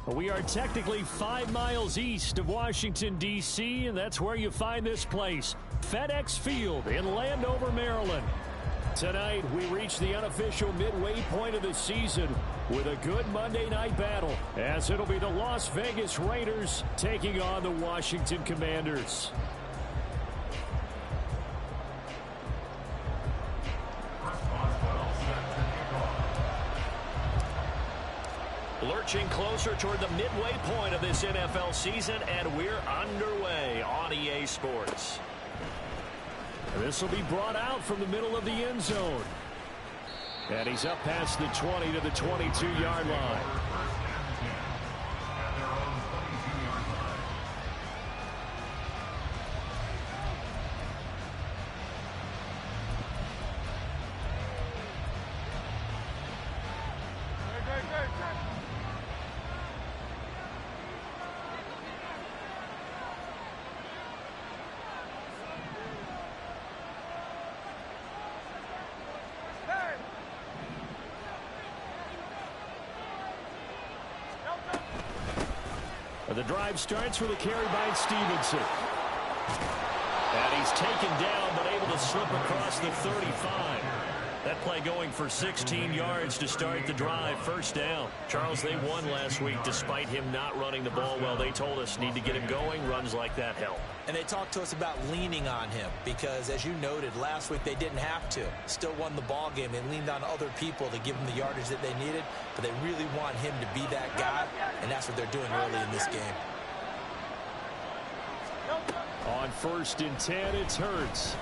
We are technically 5 miles east of Washington, D.C., and that's where you find this place, FedEx Field in Landover, Maryland. Tonight, we reach the unofficial midway point of the season with a good Monday night battle, as it'll be the Las Vegas Raiders taking on the Washington Commanders. Lurching closer toward the midway point of this NFL season, and we're underway on EA Sports. This will be brought out from the middle of the end zone. And he's up past the 20 to the 22-yard line. The drive starts with a carry by Stevenson. And he's taken down, but able to slip across the 35. That play going for 16 yards to start the drive. First down. Charles, they won last week despite him not running the ball well. They told us need to get him going. Runs like that help. And they talked to us about leaning on him because, as you noted, last week they didn't have to. Still won the ball game. They leaned on other people to give them the yardage that they needed, but they really want him to be that guy, and that's what they're doing early in this game. On 1st and 10, it's Hurts.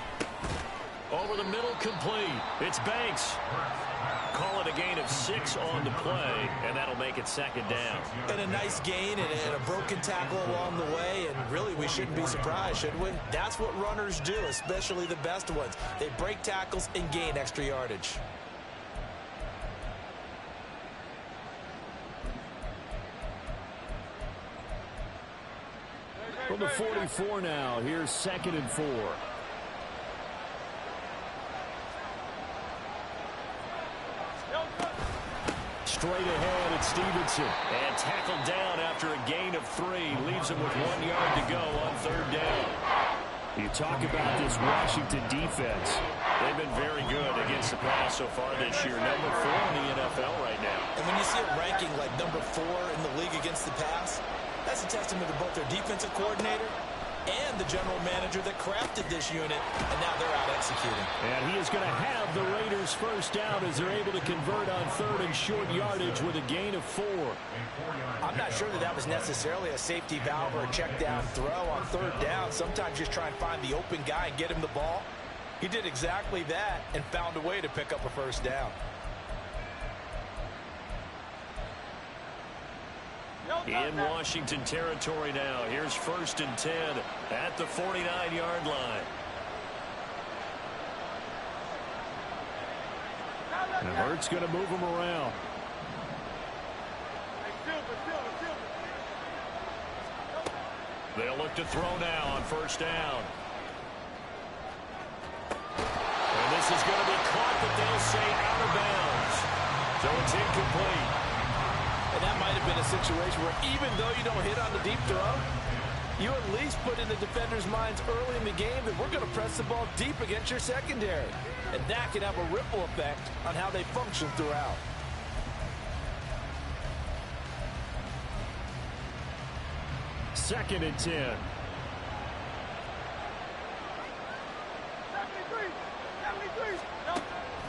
Over the middle, complete. It's Banks. Call it a gain of 6 on the play, and that'll make it second down. And a nice gain and a broken tackle along the way, and really we shouldn't be surprised, should we? That's what runners do, especially the best ones. They break tackles and gain extra yardage. From the 44 now, here's 2nd and 4. Straight ahead, it's Stevenson. And tackled down after a gain of 3. Leaves him with 1 yard to go on 3rd down. You talk about this Washington defense. They've been very good against the pass so far this year. Number 4 in the NFL right now. And when you see a ranking like number 4 in the league against the pass, that's a testament to both their defensive coordinator and the general manager that crafted this unit, and now they're out executing. And he is going to have the Raiders first down as they're able to convert on 3rd and short yardage with a gain of 4. I'm not sure that was necessarily a safety valve or a check down throw on 3rd down. Sometimes just try and find the open guy and get him the ball. He did exactly that and found a way to pick up a first down. In Washington territory now. Here's 1st and 10 at the 49-yard line. And Hurts going to move him around. They'll look to throw now on 1st down. And this is going to be caught, but they'll say out of bounds. So it's incomplete. And that might have been a situation where even though you don't hit on the deep throw, you at least put in the defenders' minds early in the game that we're going to press the ball deep against your secondary. And that can have a ripple effect on how they function throughout. Second and 10.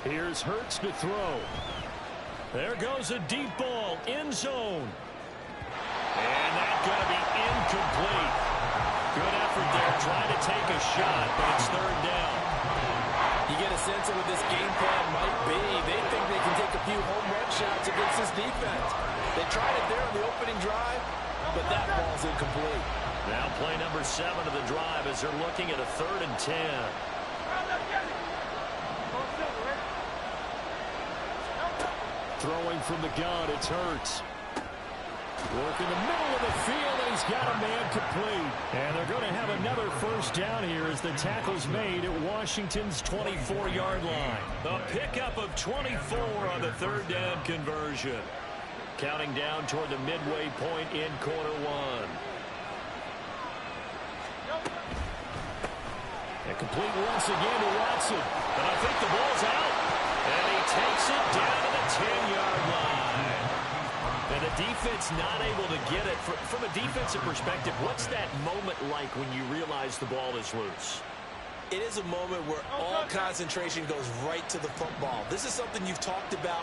Here's Hurts to throw. There goes a deep ball, end zone. And that's going to be incomplete. Good effort there, trying to take a shot, but it's 3rd down. You get a sense of what this game plan might be. They think they can take a few home run shots against this defense. They tried it there on the opening drive, but that ball's incomplete. Now play number 7 of the drive as they're looking at a 3rd and 10. Throwing from the gun, it's Hurts. Work in the middle of the field, and he's got a man complete. And they're going to have another first down here as the tackle's made at Washington's 24-yard line. A pickup of 24 on the 3rd down conversion. Counting down toward the midway point in quarter one. And complete once again to Watson. And I think the ball's out. And he takes it down to the 10-yard line. And the defense not able to get it. From a defensive perspective, what's that moment like when you realize the ball is loose? It is a moment where all concentration goes right to the football. This is something you've talked about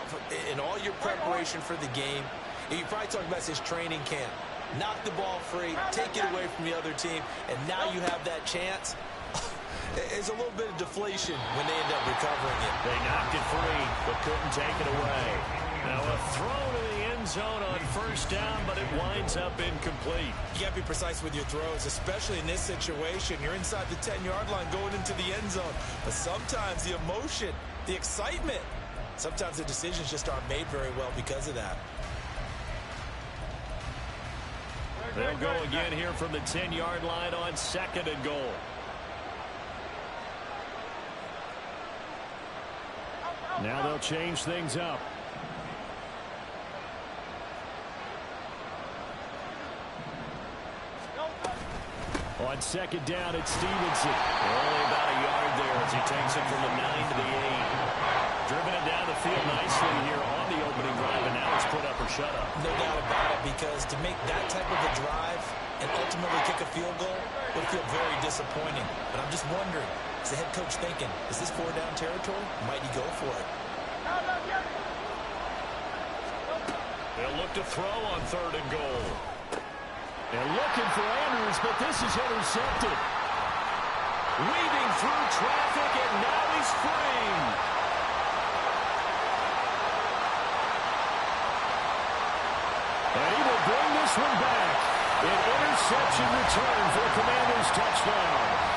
in all your preparation for the game. And you probably talked about this training camp. Knock the ball free, take it away from the other team, and now you have that chance. It's a little bit of deflation when they end up recovering it. They knocked it free, but couldn't take it away. Now a throw to the end zone on first down, but it winds up incomplete. You got to be precise with your throws, especially in this situation. You're inside the 10-yard line going into the end zone. But sometimes the emotion, the excitement, sometimes the decisions just aren't made very well because of that. They'll go again here from the 10-yard line on second and goal. Now they'll change things up. On second down, it's Stevenson. Only about a yard there as he takes it from the 9 to the 8. Driven it down the field nicely here on the opening drive, and now it's put up or shut up. No doubt about it, because to make that type of a drive and ultimately kick a field goal would feel very disappointing. But I'm just wondering, is the head coach thinking, is this 4-down territory? Might he go for it? They'll look to throw on third and goal. They're looking for Andrews, but this is intercepted. Weaving through traffic, and now he's free. And he will bring this one back. An interception return for the Commanders' touchdown.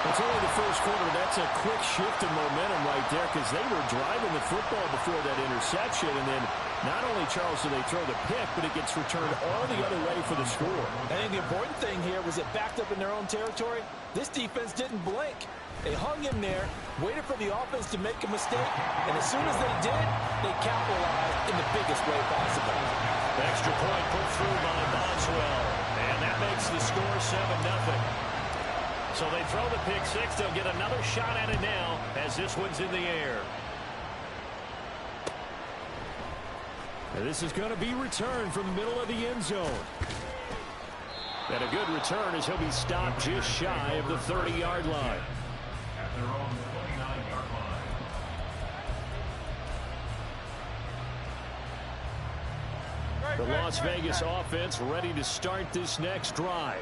It's only the first quarter. That's a quick shift in momentum right there, because they were driving the football before that interception, and then not only, Charles, do they throw the pick, but it gets returned all the other way for the score. I think the important thing here was it backed up in their own territory. This defense didn't blink. They hung him there, waited for the offense to make a mistake, and as soon as they did, they capitalized in the biggest way possible. Extra point put through by Boswell, and that makes the score 7-0. So they throw the pick six. They'll get another shot at it now as this one's in the air. And this is going to be returned from the middle of the end zone. And a good return as he'll be stopped just shy of the 30-yard line. The Las Vegas offense ready to start this next drive.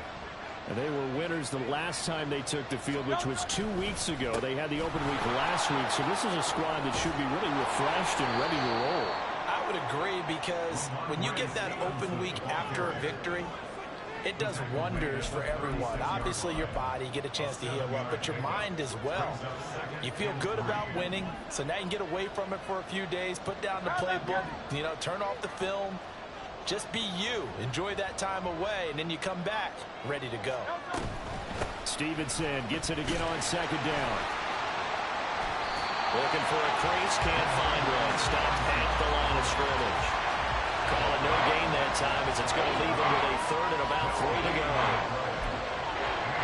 And they were winners the last time they took the field, which was 2 weeks ago. They had the open week last week, so this is a squad that should be really refreshed and ready to roll. I would agree, because when you get that open week after a victory, it does wonders for everyone. Obviously, your body, get a chance to heal up, but your mind as well. You feel good about winning, so now you can get away from it for a few days, put down the playbook, turn off the film. Just be you. Enjoy that time away, and then you come back ready to go. Stevenson gets it again on second down. Looking for a crease, can't find one. Stopped at the line of scrimmage. Call it no gain that time, as it's going to leave him with a third and about 3 to go.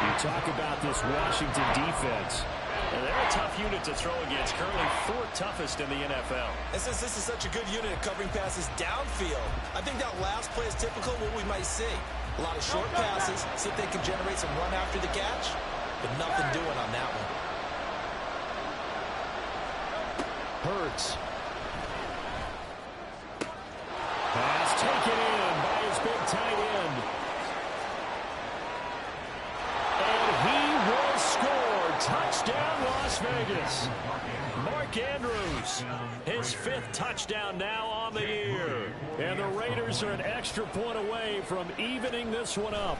You talk about this Washington defense. And they're a tough unit to throw against, currently 4th toughest in the NFL. And since this is such a good unit at covering passes downfield, I think that last play is typical of what we might see. A lot of short passes, see if they can generate some run after the catch, but nothing doing on that one. Hurts. Pass taken in by his big tight end. And he will score. Touchdown, Las Vegas. Mark Andrews, his 5th touchdown now on the year. And the Raiders are an extra point away from evening this one up.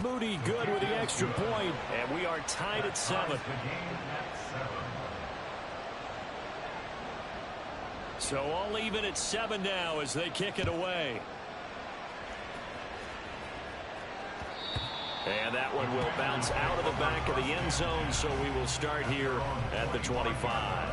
Moody good with the extra point, and we are tied at 7. So all even at 7 now as they kick it away. And that one will bounce out of the back of the end zone, so we will start here at the 25.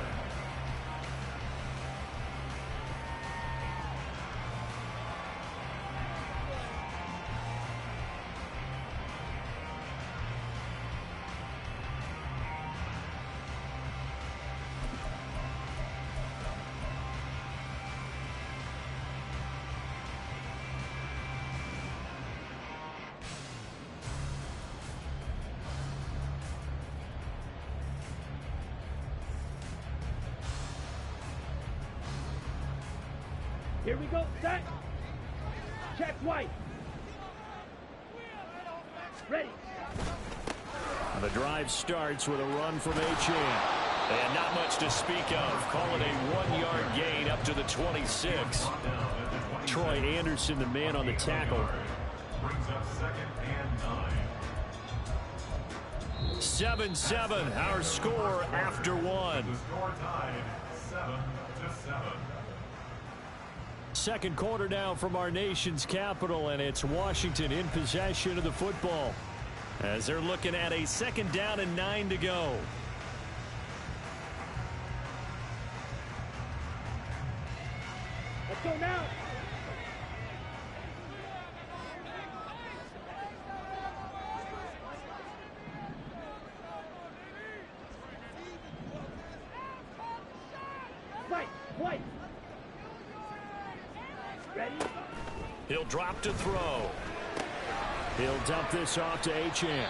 Here we go, set. Check white. Ready. The drive starts with a run from Achane. And not much to speak of. Call it a 1-yard gain up to the 26. Troy Anderson, the man on the tackle. Brings up 2nd and 9. 7-7, our score after one. The score tied 7-7. Second quarter now from our nation's capital, and it's Washington in possession of the football as they're looking at a 2nd down and 9 to go. Let's go now. White. Ready? He'll drop to throw. He'll dump this off to Achane.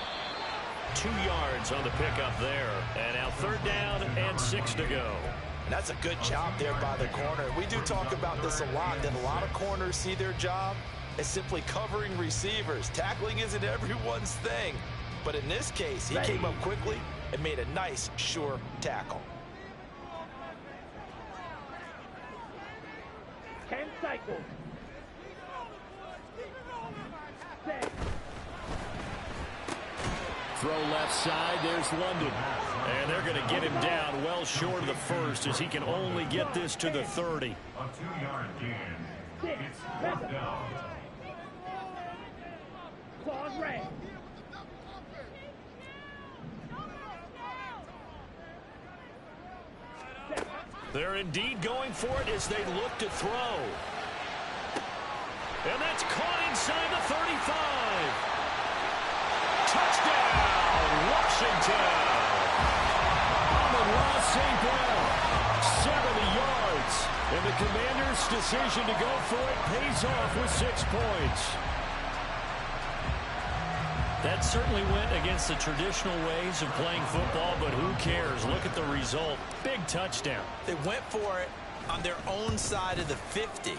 2 yards on the pickup there. And now 3rd down and 6 to go. That's a good job there by the corner. We do talk about this a lot, that a lot of corners see their job as simply covering receivers. Tackling isn't everyone's thing. But in this case, he came up quickly and made a nice, sure tackle. 10 cycles. Set. Throw left side. There's London. And they're going to get him down well short of the first as he can only get this to the 30. A 2-yard gain. It's 4th down. Claws red. They're indeed going for it as they look to throw. And that's caught inside the 35. Touchdown, Washington. Amon-Ra St. Brown, 70 yards. And the Commanders' decision to go for it pays off with 6 points. That certainly went against the traditional ways of playing football, but who cares? Look at the result. Big touchdown. They went for it on their own side of the 50.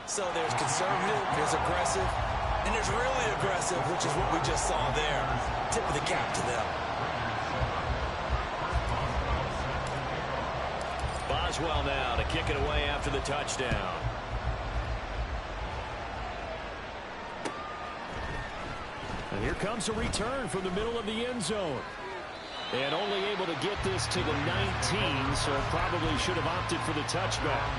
So there's conservative, there's aggressive, and there's really aggressive, which is what we just saw there. Tip of the cap to them. Boswell now to kick it away after the touchdown. And here comes a return from the middle of the end zone. And only able to get this to the 19, so probably should have opted for the touchback.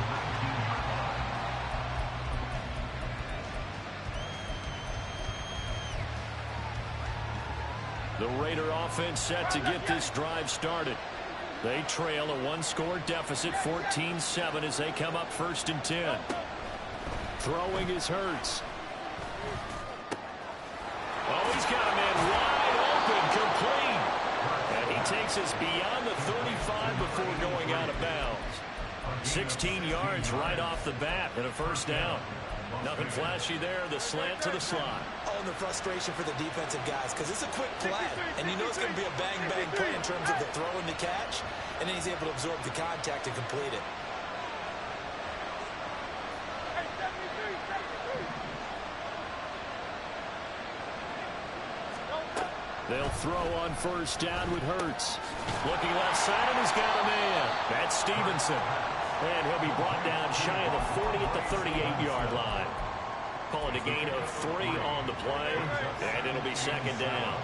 The Raider offense set to get this drive started. They trail a 1-score deficit, 14-7, as they come up 1st and 10. Throwing is Hurts. Oh, he's got a man wide open, complete. And he takes us beyond the 35 before going out of bounds. 16 yards right off the bat and a 1st down. Nothing flashy there, the slant to the slot. Oh, and the frustration for the defensive guys, because it's a quick play, and you know it's going to be a bang-bang play in terms of the throw and the catch, and then he's able to absorb the contact and complete it. They'll throw on 1st down with Hurts. Looking left side, and he's got a man. That's Stevenson. And he'll be brought down shy of the 40 at the 38-yard line. Call it a gain of 3 on the play, and it'll be 2nd down.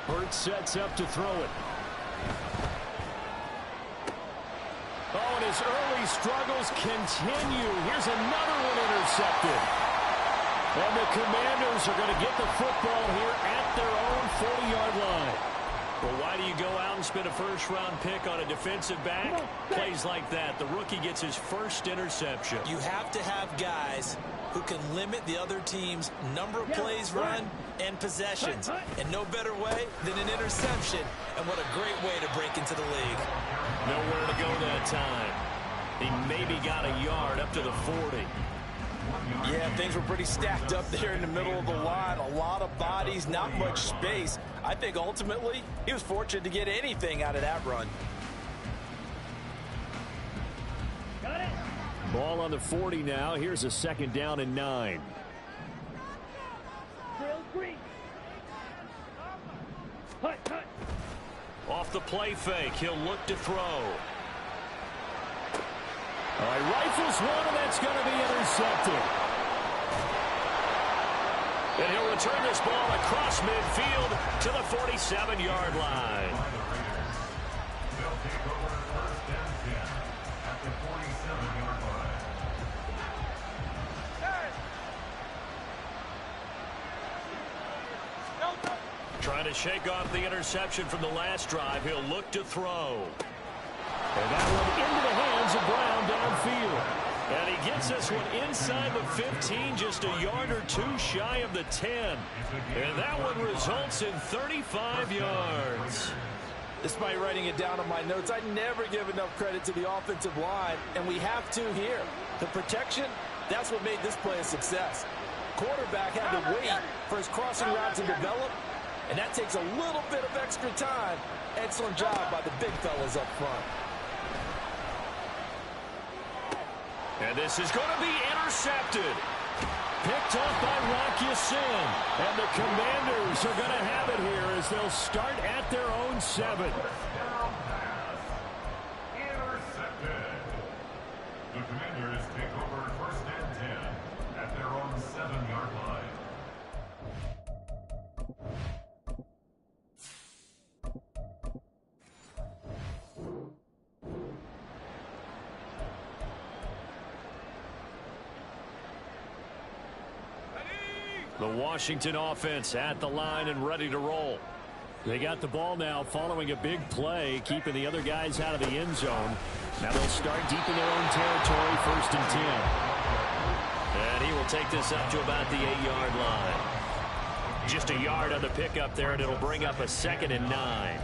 Hurts sets up to throw it. Oh, and his early struggles continue. Here's another one intercepted. And the Commanders are going to get the football here at their own 40-yard line. Well, why do you go out and spend a 1st-round pick on a defensive back? Plays like that. The rookie gets his 1st interception. You have to have guys who can limit the other team's number of plays run and possessions. And no better way than an interception. And what a great way to break into the league. Nowhere to go that time. He maybe got a yard up to the 40. Yeah, things were pretty stacked up there in the middle of the line. A lot of bodies, not much space. I think ultimately he was fortunate to get anything out of that run. Got it. Ball on the 40 now. Here's a second down and 9. Drill green. Hut, hut. Off the play fake, he'll look to throw. All right, rifles one, and that's going to be intercepted. And he'll return this ball across midfield to the 47-yard line. They'll take over first and 10 at the 47-yard line. Trying to shake off the interception from the last drive. He'll look to throw. And that one into the hands of Brown downfield. And he gets this one inside the 15, just a yard or two shy of the 10. And that one results in 35 yards. Despite writing it down on my notes, I never give enough credit to the offensive line, and we have to here. The protection, that's what made this play a success. Quarterback had to wait for his crossing route to develop, and that takes a little bit of extra time. Excellent job by the big fellas up front. And this is going to be intercepted. Picked off by Rock Ya-Sin. And the Commanders are going to have it here as they'll start at their own 7. Intercepted. The Commanders take over first and 10 at their own 7-yard line. The Washington offense at the line and ready to roll. They got the ball now following a big play, keeping the other guys out of the end zone. Now they'll start deep in their own territory, first and 10. And he will take this up to about the 8-yard line. Just a yard on the pickup there, and it'll bring up a 2nd and 9.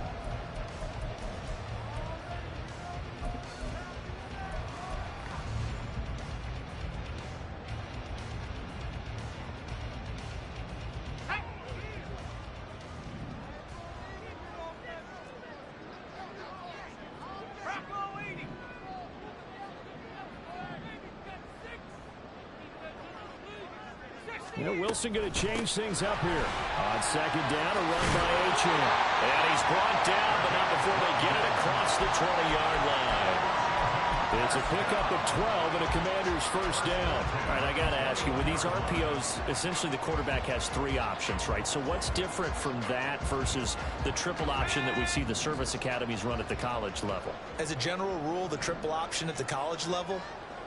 Wilson going to change things up here. On second down, a run by Achane. And he's brought down, but not before they get it across the 20-yard line. It's a pickup of 12 and a Commander's first down. All right, I got to ask you, with these RPOs, essentially the quarterback has 3 options, right? So what's different from that versus the triple option that we see the service academies run at the college level? As a general rule, the triple option at the college level,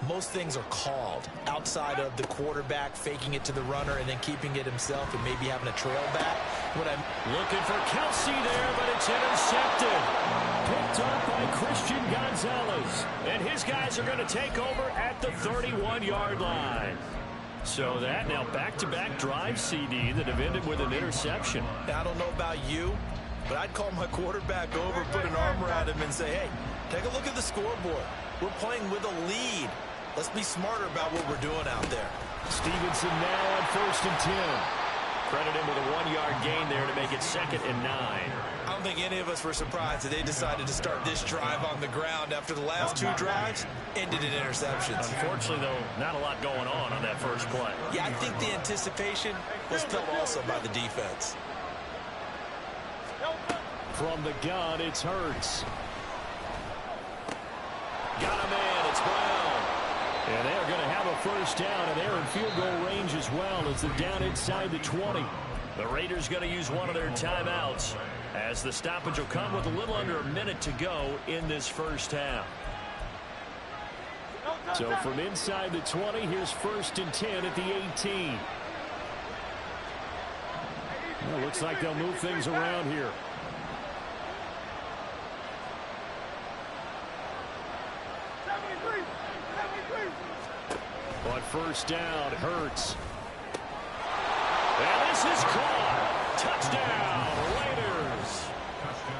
most things are called outside of the quarterback faking it to the runner and then keeping it himself and maybe having a trail back. Looking for Kelsey there, but it's intercepted. Picked up by Christian Gonzalez. And his guys are going to take over at the 31-yard line. So that now back-to-back drive CD that have ended with an interception. Now, I don't know about you, but I'd call my quarterback over, put an arm around him and say, hey, take a look at the scoreboard. We're playing with a lead. Let's be smarter about what we're doing out there. Stevenson now on first and 10. Credit him with a 1-yard gain there to make it 2nd and 9. I don't think any of us were surprised that they decided to start this drive on the ground after the last 2 drives ended in interceptions. Unfortunately, though, not a lot going on that first play. Yeah, I think the anticipation was felt also by the defense. From the gun, it's Hurts. Got a man, it's Brown. And they're going to have a first down, and they're in field goal range as well as they're down inside the 20. The Raiders going to use one of their timeouts as the stoppage will come with a little under a minute to go in this first half. So from inside the 20, here's first and 10 at the 18. Well, looks like they'll move things around here. On first down, Hurts. And this is caught. Touchdown, Raiders.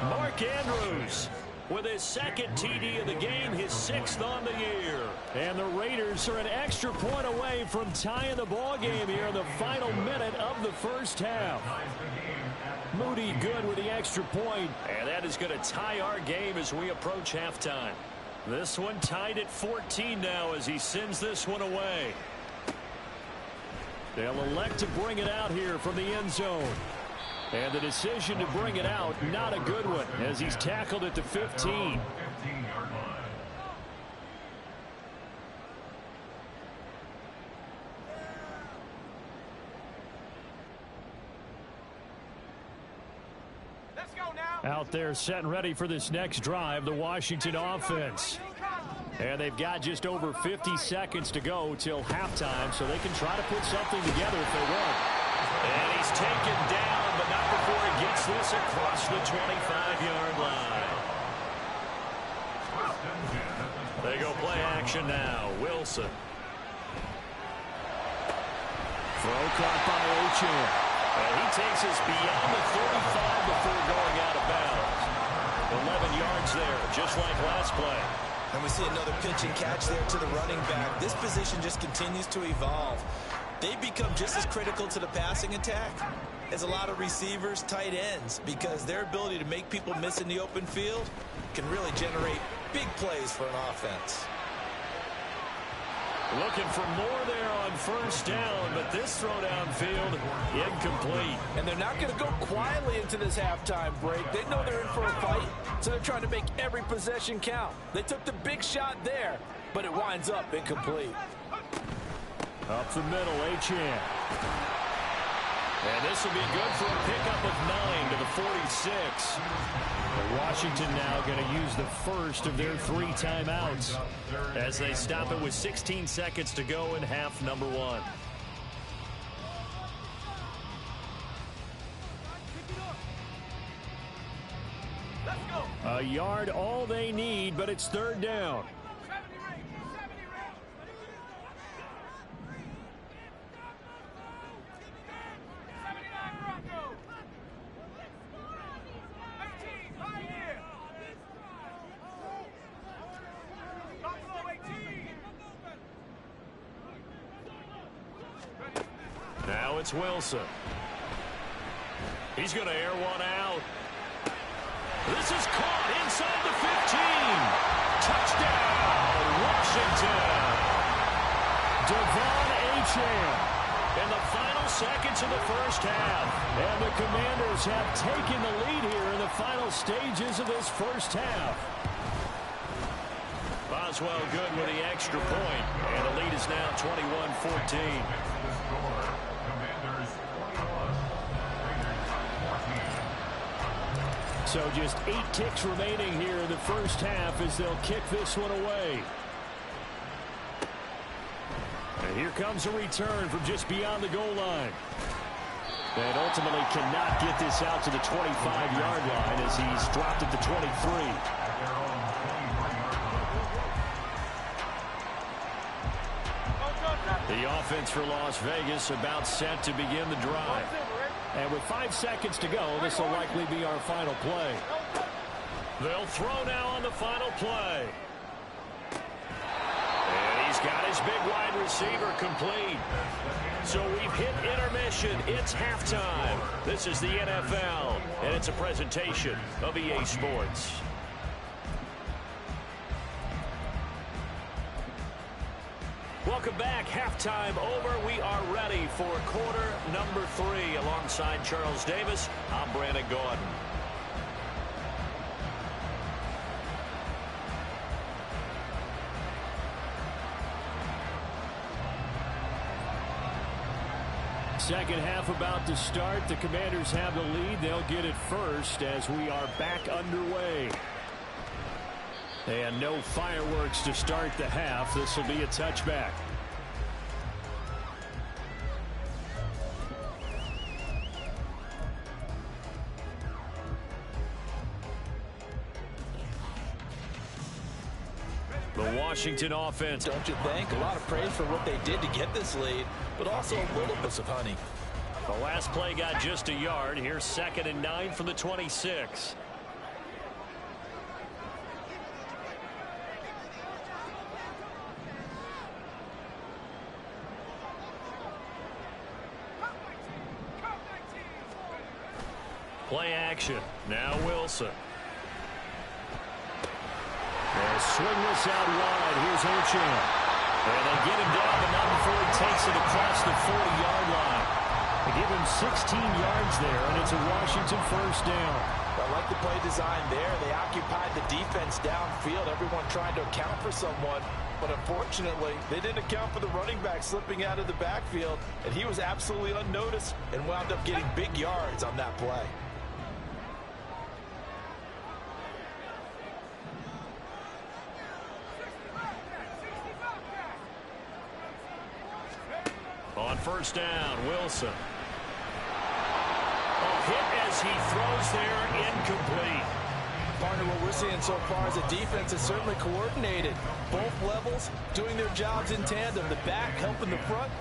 Mark Andrews. with his second TD of the game, his 6th on the year. And the Raiders are an extra point away from tying the ball game here in the final minute of the first half. Moody good with the extra point, and that is going to tie our game as we approach halftime. This one tied at 14 now as he sends this one away. They'll elect to bring it out here from the end zone. And the decision to bring it out, not a good one, as he's tackled at the 15. Out there set and ready for this next drive, the Washington offense. And they've got just over 50 seconds to go till halftime, so they can try to put something together if they want. And he's taken down, but not before he gets this across the 25-yard line. They go play action now. Wilson. Throw caught by Achane. And he takes us beyond the 35 before going out of bounds. 11 yards there, just like last play. And we see another pitch and catch there to the running back. This position just continues to evolve. They become just as critical to the passing attack as a lot of receivers, tight ends, because their ability to make people miss in the open field can really generate big plays for an offense. Looking for more there on first down, but this throw downfield incomplete. And they're not going to go quietly into this halftime break. They know they're in for a fight, so they're trying to make every possession count. They took the big shot there, but it winds up incomplete. Up the middle, Achane. And this will be good for a pickup of 9 to the 46. Washington now going to use the first of their 3 timeouts as they stop it with 16 seconds to go in half number 1. A yard all they need, but it's 3rd down. Now it's Wilson. He's going to air one out. This is caught inside the 15. Touchdown, Washington. Devon Achane in the final seconds of the first half. And the Commanders have taken the lead here in the final stages of this first half. Boswell good with the extra point. And the lead is now 21-14. So just 8 ticks remaining here in the first half as they'll kick this one away. And here comes a return from just beyond the goal line. And ultimately cannot get this out to the 25-yard line as he's dropped at the 23. The offense for Las Vegas about set to begin the drive. And with 5 seconds to go, this will likely be our final play. They'll throw now on the final play. And he's got his big wide receiver complete. So we've hit intermission. It's halftime. This is the NFL, and it's a presentation of EA Sports. Welcome back. Halftime over. We are ready for quarter number 3. Alongside Charles Davis, I'm Brandon Gaudin. Second half about to start. The Commanders have the lead. They'll get it first as we are back underway. And no fireworks to start the half. This will be a touchback. The Washington offense. Don't you think? A lot of praise for what they did to get this lead, but also a little bit of honey. The last play got just a yard. Here's 2nd and 9 from the 26. Play action. Now Wilson. They'll swing this out wide. Here's Achane. And they get him down, but not before he takes it across the 40-yard line. They give him 16 yards there, and it's a Washington first down. I like the play design there. They occupied the defense downfield, everyone trying to account for someone. But unfortunately, they didn't account for the running back slipping out of the backfield, and he was absolutely unnoticed and wound up getting big yards on that play. On first down, Wilson. A hit as he throws there, incomplete. Partner, what we're seeing so far is the defense is certainly coordinated. Both levels doing their jobs in tandem. The back helping the front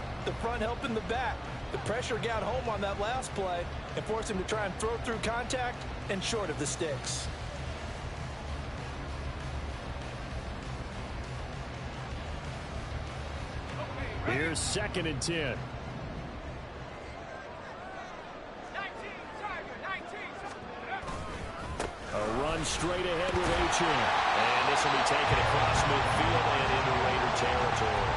helping the back. The pressure got home on that last play and forced him to try and throw through contact and short of the sticks. Here's 2nd and 10. A run straight ahead with Achane. And this will be taken across midfield and into Raider territory.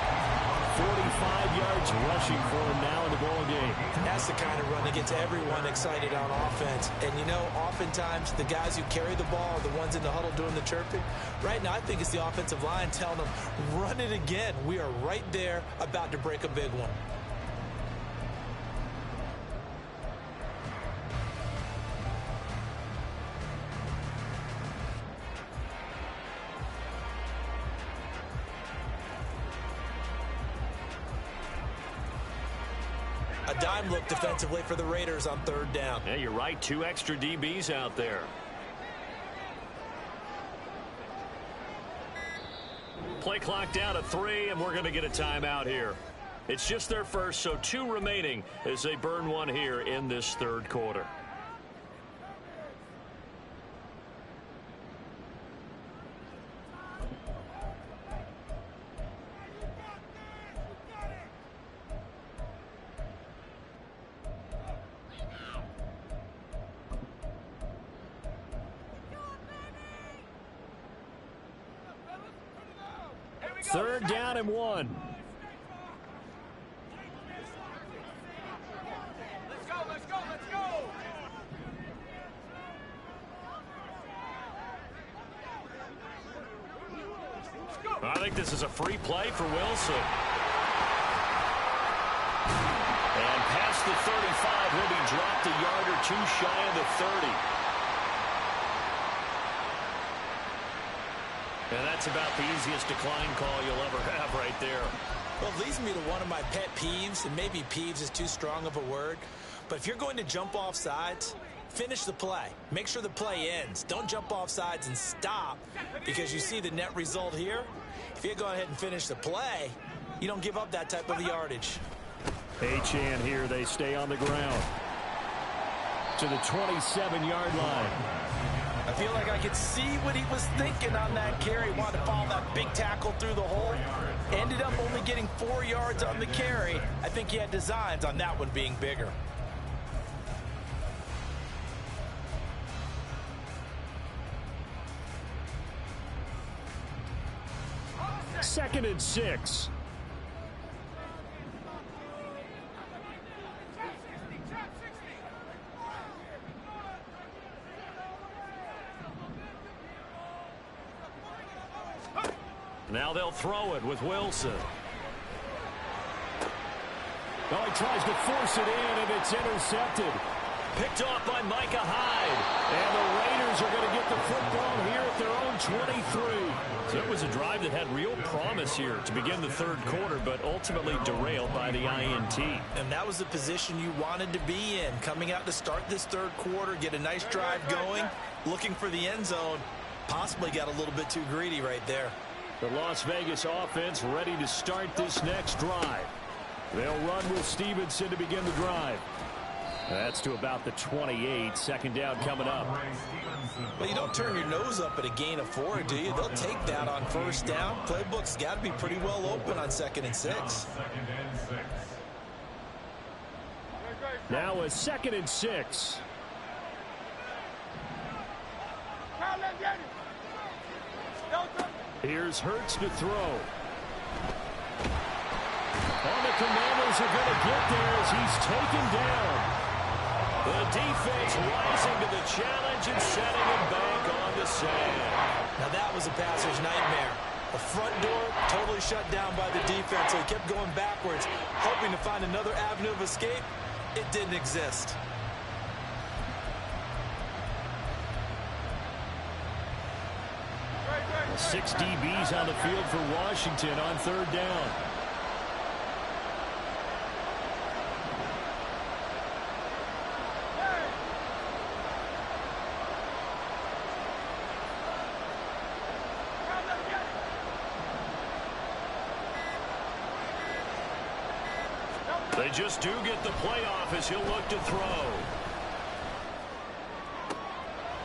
45 yards rushing for him now in the ball game. That's the kind of run that gets everyone excited on offense. And, you know, oftentimes the guys who carry the ball are the ones in the huddle doing the chirping. Right now, I think it's the offensive line telling them, run it again. We are right there about to break a big one. A dime look defensively for the Raiders on 3rd down. Yeah, you're right. 2 extra DBs out there. Play clock down to 3, and we're going to get a timeout here. It's just their first, so 2 remaining as they burn one here in this 3rd quarter. Third down and 1. Let's go. I think this is a free play for Wilson. And past the 35, he'll be dropped a yard or 2 shy of the 30. And that's about the easiest decline call you'll ever have right there. Well, it leads me to one of my pet peeves, and maybe peeves is too strong of a word, but if you're going to jump off sides, finish the play. Make sure the play ends. Don't jump off sides and stop because you see the net result here. If you go ahead and finish the play, you don't give up that type of yardage. Achane here, they stay on the ground. To the 27-yard line. I feel like I could see what he was thinking on that carry. Wanted to follow that big tackle through the hole. Ended up only getting 4 yards on the carry. I think he had designs on that one being bigger. Second and 6. Now they'll throw it with Wilson. Oh, he tries to force it in, and it's intercepted. Picked off by Micah Hyde. And the Raiders are going to get the football here at their own 23. So it was a drive that had real promise here to begin the 3rd quarter, but ultimately derailed by the INT. And that was the position you wanted to be in. Coming out to start this 3rd quarter, get a nice drive going, looking for the end zone. Possibly got a little bit too greedy right there. The Las Vegas offense ready to start this next drive. They'll run with Stevenson to begin the drive. That's to about the 28. 2nd down coming up. Well, you don't turn your nose up at a gain of 4, do you? They'll take that on 1st down. Playbook's got to be pretty well open on 2nd and 6. Now a 2nd and 6. Here's Hurts to throw. And the Commanders are going to get there as he's taken down. The defense rising to the challenge and setting him back on the sand. Now that was a passer's nightmare. The front door totally shut down by the defense, so he kept going backwards, hoping to find another avenue of escape. It didn't exist. Six DBs on the field for Washington on third down. They just do get the playoff as he'll look to throw.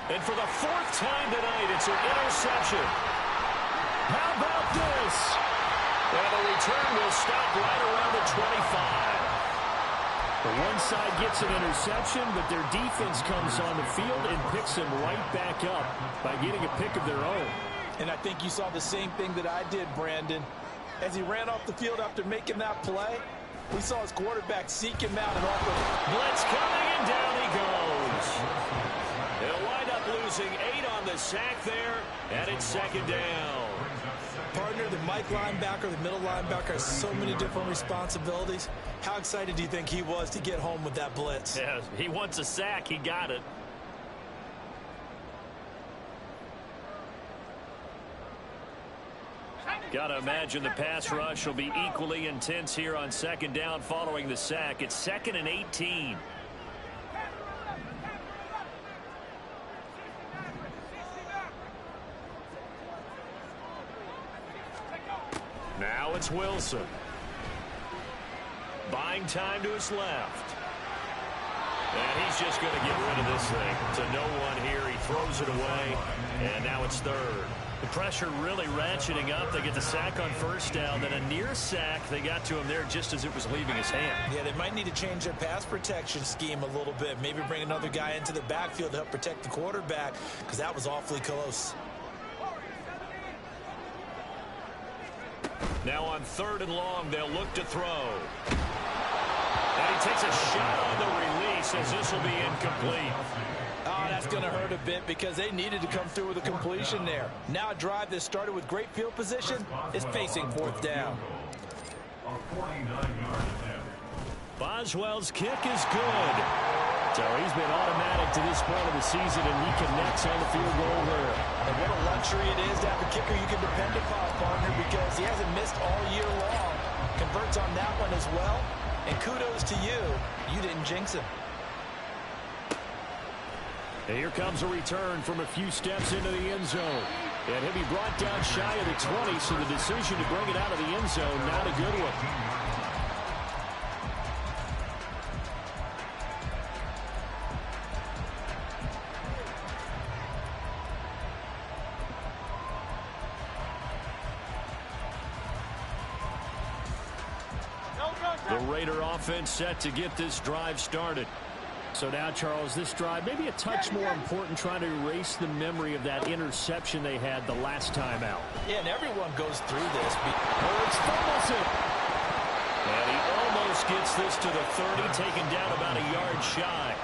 And for the fourth time tonight, it's an interception. How about this? And the return will stop right around the 25. The one side gets an interception, but their defense comes on the field and picks them right back up by getting a pick of their own. And I think you saw the same thing that I did, Brandon. As he ran off the field after making that play, we saw his quarterback seek him out and offer. Blitz coming, and down he goes. They'll wind up losing 8 on the sack there, and it's second down. Partner, the Mike linebacker, the middle linebacker, has so many different responsibilities. How excited do you think he was to get home with that blitz? Yeah, he wants a sack. He got it. Got to imagine the pass rush will be equally intense here on second down following the sack. It's 2nd and 18. Now it's Wilson. Buying time to his left. And he's just going to get rid of this thing to no one here. He throws it away, and now it's third. The pressure really ratcheting up. They get the sack on first down, then a near sack. They got to him there just as it was leaving his hand. Yeah, they might need to change their pass protection scheme a little bit. Maybe bring another guy into the backfield to help protect the quarterback, because that was awfully close. Now on 3rd and long, they'll look to throw. And he takes a shot on the release as this will be incomplete. Oh, that's going to hurt a bit because they needed to come through with a completion there. Now a drive that started with great field position is facing 4th down. Boswell's kick is good. So he's been automatic to this point of the season, and he connects on the field goal there. And what a luxury it is to have a kicker you can depend upon, partner, because he hasn't missed all year long. Converts on that one as well. And kudos to you. You didn't jinx him. And here comes a return from a few steps into the end zone. And he'll be brought down shy of the 20, so the decision to bring it out of the end zone, not a good one. The Raider offense set to get this drive started. So now, Charles, this drive maybe a touch more important, trying to erase the memory of that interception they had the last time out. Yeah, and everyone goes through this. Hurts fumbles it. And he almost gets this to the 30, taken down about a yard shy.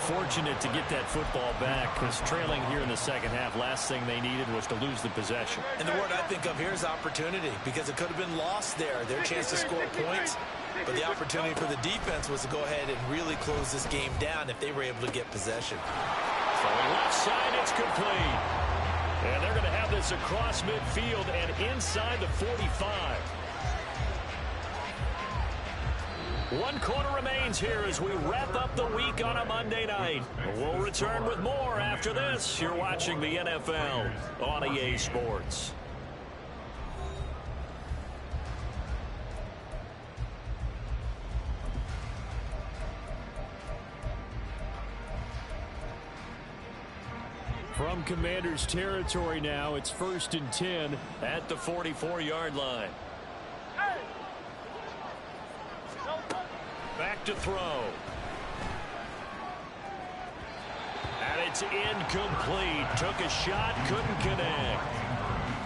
Fortunate to get that football back, because trailing here in the second half, last thing they needed was to lose the possession. And the word I think of here is opportunity, because it could have been lost there, their chance to score points. But the opportunity for the defense was to go ahead and really close this game down if they were able to get possession. Throwing left side, it's complete. And they're going to have this across midfield and inside the 45. 1 quarter remains here as we wrap up the week on a Monday night. We'll return with more after this. You're watching the NFL on EA Sports. From Commanders territory now, it's 1st and 10 at the 44-yard line. Back to throw. And it's incomplete. Took a shot, couldn't connect.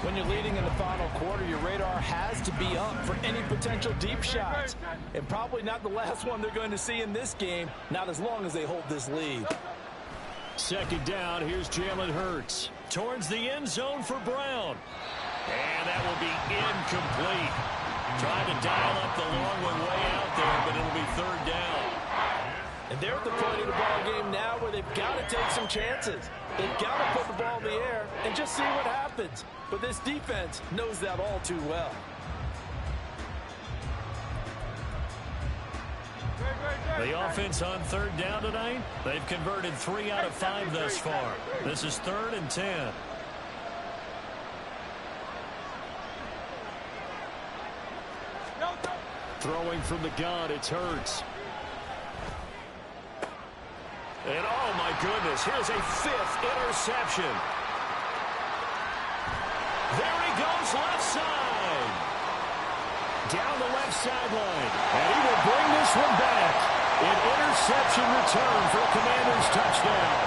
When you're leading in the final quarter, your radar has to be up for any potential deep shots. And probably not the last one they're going to see in this game, not as long as they hold this lead. Second down, here's Jalen Hurts. Towards the end zone for Brown. And that will be incomplete. Trying to dial up the long one way out there, but it'll be third down. And they're at the point of the ball game now where they've got to take some chances. They've got to put the ball in the air and just see what happens. But this defense knows that all too well. The offense on third down tonight, they've converted 3 out of 5 thus far. This is 3rd and 10. Throwing from the gun, it's Hurts. And oh my goodness, here's a 5th interception. There he goes left side. Down the left sideline. And he will bring this one back. An interception return for a Commanders touchdown.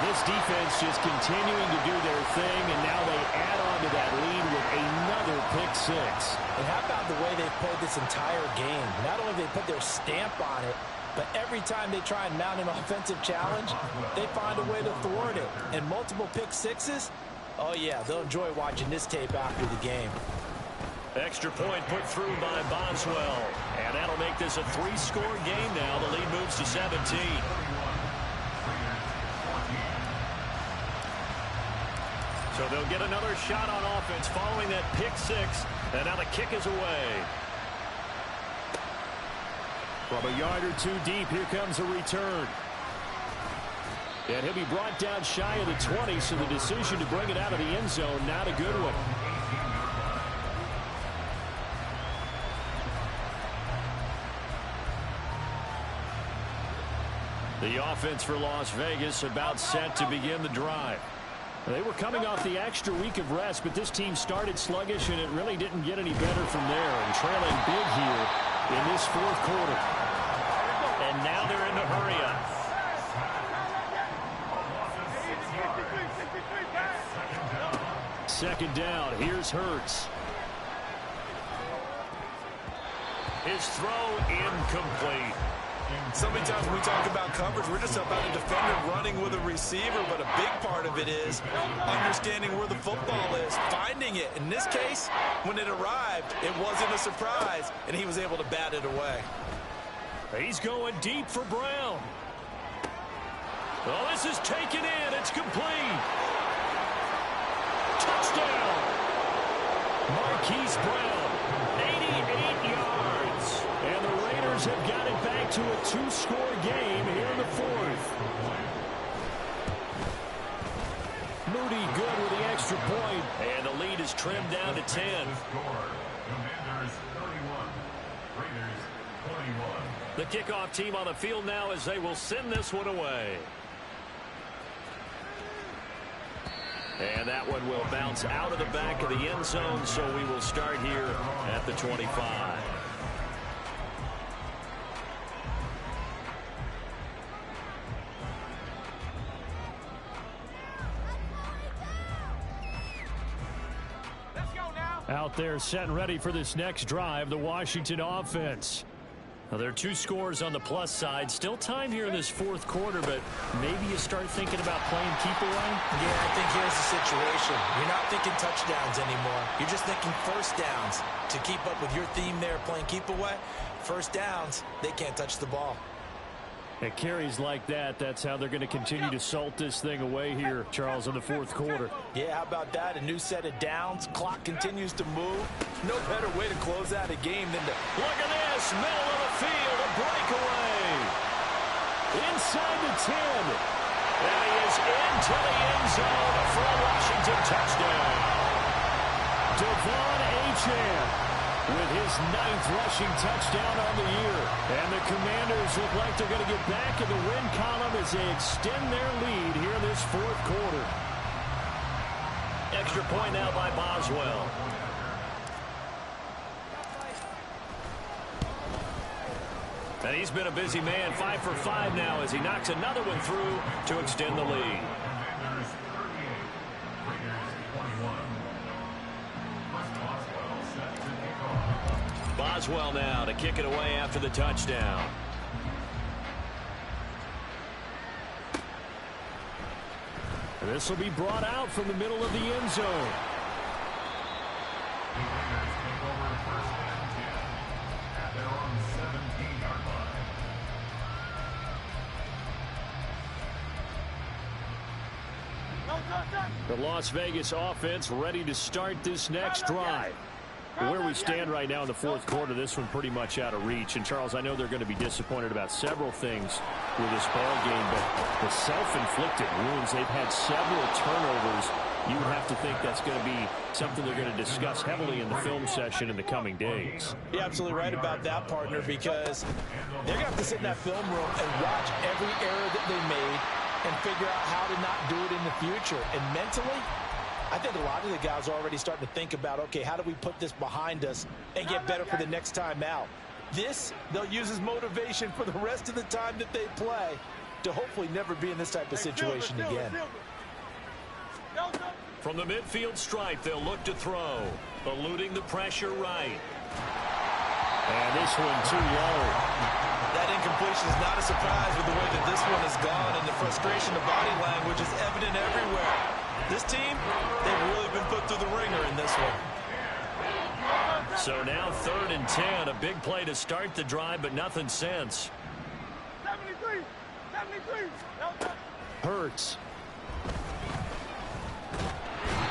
This defense just continuing to do their thing, and now they add on to that lead with another pick 6. And how about the way they've played this entire game? Not only have they put their stamp on it, but every time they try and mount an offensive challenge, they find a way to thwart it. And multiple pick 6s, oh yeah, they'll enjoy watching this tape after the game. Extra point put through by Boswell. And that'll make this a 3-score game now. The lead moves to 17. So they'll get another shot on offense following that pick 6. And now the kick is away. From a yard or 2 deep, here comes a return. And he'll be brought down shy of the 20, so the decision to bring it out of the end zone, not a good one. The offense for Las Vegas about set to begin the drive. They were coming off the extra week of rest, but this team started sluggish, and it really didn't get any better from there. And trailing big here in this 4th quarter. And now they're in the hurry up. Second down. Here's Hurts. His throw incomplete. So many times when we talk about coverage, we're just about a defender running with a receiver, but a big part of it is understanding where the football is, finding it. In this case, when it arrived, it wasn't a surprise, and he was able to bat it away. He's going deep for Brown. Oh, this is taken in. It's complete. Touchdown. Marquise Brown, 88 yards. And the Raiders have got it back to a 2-score game here in the 4th. Moody good with the extra point. And the lead is trimmed down to 10. Commanders 31, Raiders 21. The kickoff team on the field now as they will send this one away. And that one will bounce out of the back of the end zone, so we will start here at the 25. Out there set and ready for this next drive, the Washington offense. Now, there are 2 scores on the plus side. Still time here in this 4th quarter, but maybe you start thinking about playing keep away? Yeah, I think here's the situation. You're not thinking touchdowns anymore. You're just thinking first downs. To keep up with your theme there, playing keep away, first downs, they can't touch the ball. At carries like that, that's how they're going to continue to salt this thing away here, Charles, in the 4th quarter. Yeah, how about that? A new set of downs. Clock continues to move. No better way to close out a game than to... Look at this, middle of the field, a breakaway. Inside the 10. And he is into the end zone for a Washington touchdown. Devon Achane with his 9th rushing touchdown on the year. And the Commanders look like they're going to get back in the win column as they extend their lead here in this 4th quarter. Extra point now by Boswell. And he's been a busy man, 5 for 5 now as he knocks another one through to extend the lead. Commanders 38, Raiders Boswell now to kick it away after the touchdown. This will be brought out from the middle of the end zone. The Raiders take over first and 10 at their own 17-yard line. The Las Vegas offense ready to start this next drive. Where we stand right now in the fourth quarter, this one pretty much out of reach. And, Charles, I know they're going to be disappointed about several things with this ball game, but the self-inflicted wounds, they've had several turnovers. You would have to think that's going to be something they're going to discuss heavily in the film session in the coming days. You're absolutely right about that, partner, because they're going to have to sit in that film room and watch every error that they made and figure out how to not do it in the future. And mentally, I think a lot of the guys are already starting to think about, okay, how do we put this behind us and get better for the next time out? This, they'll use as motivation for the rest of the time that they play to hopefully never be in this type of situation again. From the midfield stripe, they'll look to throw, eluding the pressure right. And this one too low. That incompletion is not a surprise with the way that this one has gone, and the frustration of body language is evident everywhere. This team, they've really been put through the ringer in this one. So now 3rd and 10, a big play to start the drive, but nothing since. 73. Hurts.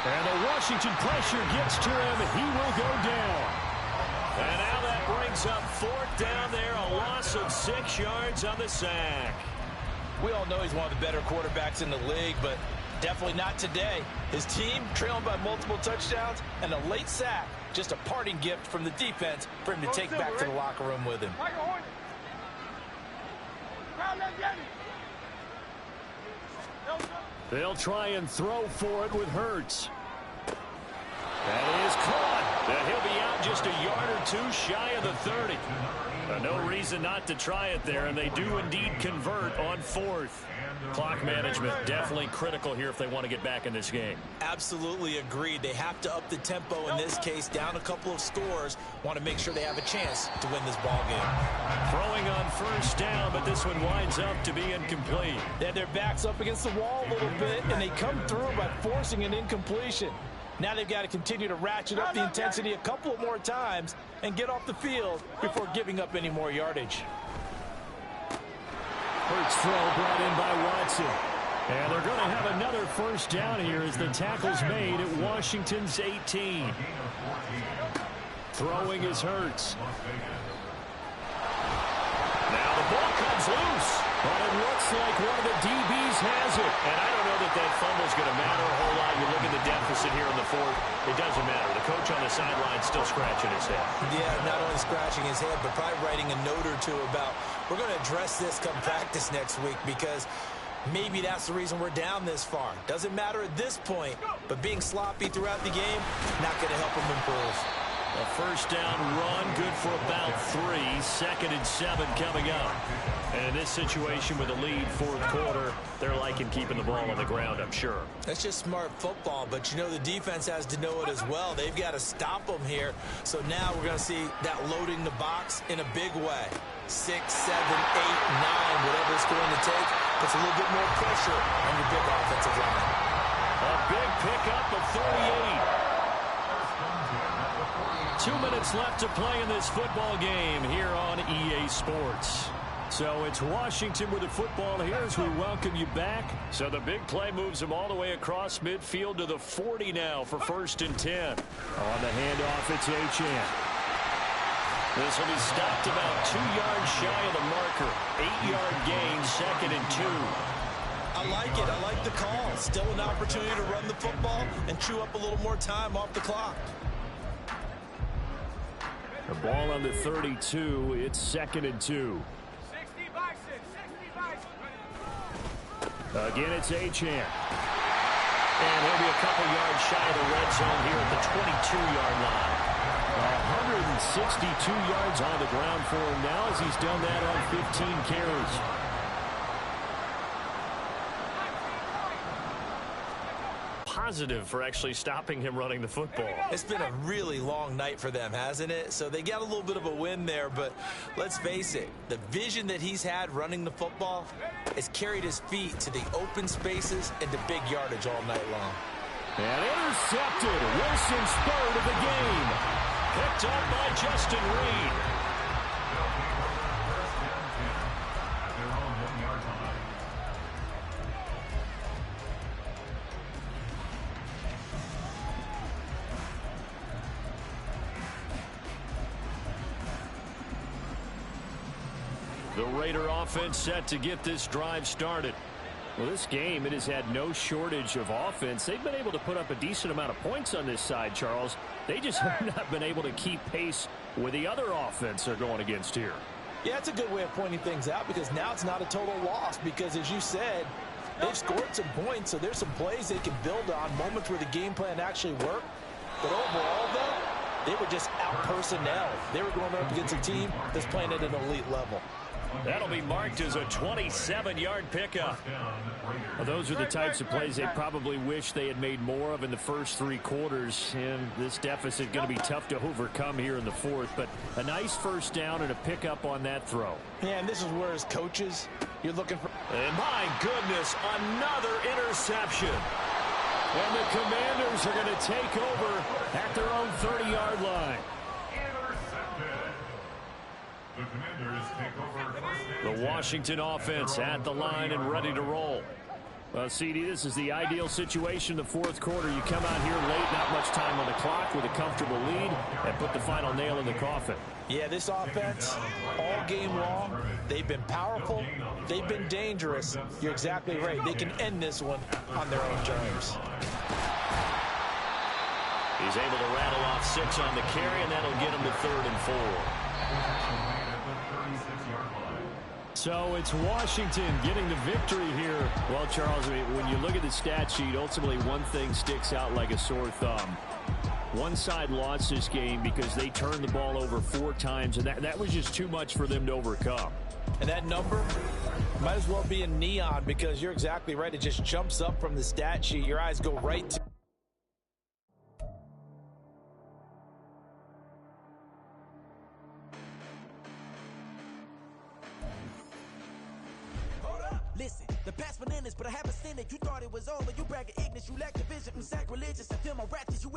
And the Washington pressure gets to him. He will go down. And now that brings up 4th down there, a loss of 6 yards on the sack. We all know he's one of the better quarterbacks in the league, but definitely not today. His team trailing by multiple touchdowns and a late sack. Just a parting gift from the defense for him to take back to the locker room with him. They'll try and throw for it with Hurts. That is caught. And he'll be out just a yard or two shy of the 30. No reason not to try it there, and they do indeed convert on 4th. Clock management definitely critical here if they want to get back in this game. Absolutely agreed. They have to up the tempo in this case, down a couple of scores. Want to make sure they have a chance to win this ball game. Throwing on 1st down, but this one winds up to be incomplete. They had their backs up against the wall a little bit, and they come through by forcing an incompletion. Now they've got to continue to ratchet up the intensity a couple of more times and get off the field before giving up any more yardage. Hurts throw brought in by Watson. And they're going to have another 1st down here as the tackle's made at Washington's 18. Throwing is Hurts. Now the ball comes loose. But it looks like one of the DBs has it. And I don't know that that fumble's going to matter a whole lot. You look at the deficit here in the 4th. It doesn't matter. The coach on the sideline still scratching his head. Yeah, not only scratching his head, but probably writing a note or two about, we're going to address this come practice next week, because maybe that's the reason we're down this far. Doesn't matter at this point, but being sloppy throughout the game, not going to help him improve. A 1st down run, good for about 3. 2nd and 7 coming up. And in this situation with a lead 4th quarter, they're liking keeping the ball on the ground, I'm sure. That's just smart football, but you know the defense has to know it as well. They've got to stop them here. So now we're going to see that loading the box in a big way. 6, 7, 8, 9, whatever it's going to take, puts a little bit more pressure on your big offensive line. A big pickup of 38. 2 minutes left to play in this football game here on EA Sports. So it's Washington with the football here as we welcome you back. So the big play moves them all the way across midfield to the 40 now for 1st and 10. On the handoff, it's Achane. This will be stopped about 2 yards shy of the marker. 8-yard gain, 2nd and 2. I like it. I like the call. Still an opportunity to run the football and chew up a little more time off the clock. The ball on the 32. It's 2nd and 2. 60 Bison, 60 Bison. Again, it's Achane. And he'll be a couple yards shy of the red zone here at the 22-yard line. 162 yards on the ground for him now as he's done that on 15 carries. positive for actually stopping him running the football. It's been a really long night for them, hasn't it? So they got a little bit of a win there, but let's face it, the vision that he's had running the football has carried his feet to the open spaces and to big yardage all night long. And intercepted. Wilson's third of the game. Picked up by Justin Reed. The Raider offense set to get this drive started. Well, this game, it has had no shortage of offense. They've been able to put up a decent amount of points on this side, Charles. They just have not been able to keep pace with the other offense they're going against here. Yeah, it's a good way of pointing things out because now it's not a total loss because, as you said, they've scored some points, so there's some plays they can build on, moments where the game plan actually worked. But overall, though, they were just out-personnel. They were going up against a team that's playing at an elite level. That'll be marked as a 27-yard pickup. Well, those are the types of plays they probably wish they had made more of in the first three quarters. And this deficit going to be tough to overcome here in the fourth. But a nice first down and a pickup on that throw. Yeah, and this is where, as coaches, you're looking for... And my goodness, another interception. And the Commanders are going to take over at their own 30-yard line. The Commanders take over first The and Washington offense at the line and ready to roll. Well, CD, this is the ideal situation in the fourth quarter. You come out here late, not much time on the clock with a comfortable lead, and put the final nail in the coffin. Yeah, this offense, all game long, they've been powerful, they've been dangerous. You're exactly right. They can end this one on their own terms. He's able to rattle off 6 on the carry, and that'll get him to 3rd and 4. So it's Washington getting the victory here. Well, Charles, when you look at the stat sheet, ultimately one thing sticks out like a sore thumb. One side lost this game because they turned the ball over 4 times, and that was just too much for them to overcome. And that number might as well be in neon because you're exactly right. It just jumps up from the stat sheet. Your eyes go right to Listen, the past bananas, but I haven't seen it. You thought it was over. You bragging ignorance, you lack the vision. Sacrilegious, I feel my wrath. You